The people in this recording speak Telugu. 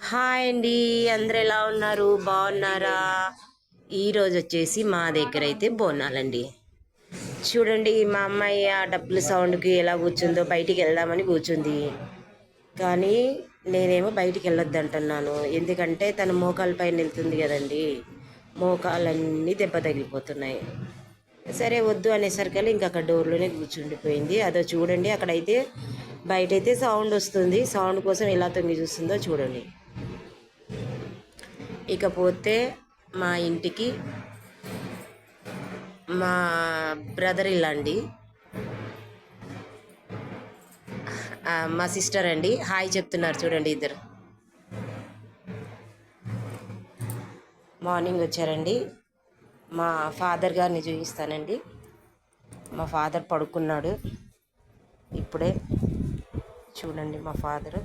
హాయ్ అండి, అందరు ఎలా ఉన్నారు? బాగున్నారా? ఈరోజు వచ్చేసి మా దగ్గర అయితే బోనాలండి. చూడండి, మా అమ్మాయి ఆ డప్పుల సౌండ్కి ఎలా కూర్చుందో. బయటికి వెళ్దామని కూర్చుంది, కానీ నేనేమో బయటికి వెళ్ళొద్దు అంటున్నాను. ఎందుకంటే తన మోకాల పైన వెళ్తుంది కదండి, మోకాలన్నీ దెబ్బ తగిలిపోతున్నాయి. సరే వద్దు అనేసరికి ఇంకా అక్కడ డోర్లోనే కూర్చుండిపోయింది. అదో చూడండి, అక్కడైతే బయట అయితే సౌండ్ వస్తుంది. సౌండ్ కోసం ఎలా తొంగి చూస్తుందో చూడండి. ఇకపోతే మా ఇంటికి మా బ్రదర్ ఇల్లండి, మా సిస్టర్ అండి. హాయ్ చెప్తున్నారు చూడండి ఇద్దరు. మార్నింగ్ వచ్చారండి. మా ఫాదర్ గారిని చూపిస్తానండి. మా ఫాదర్ పడుకున్నాడు ఇప్పుడే. చూడండి మా ఫాదరు.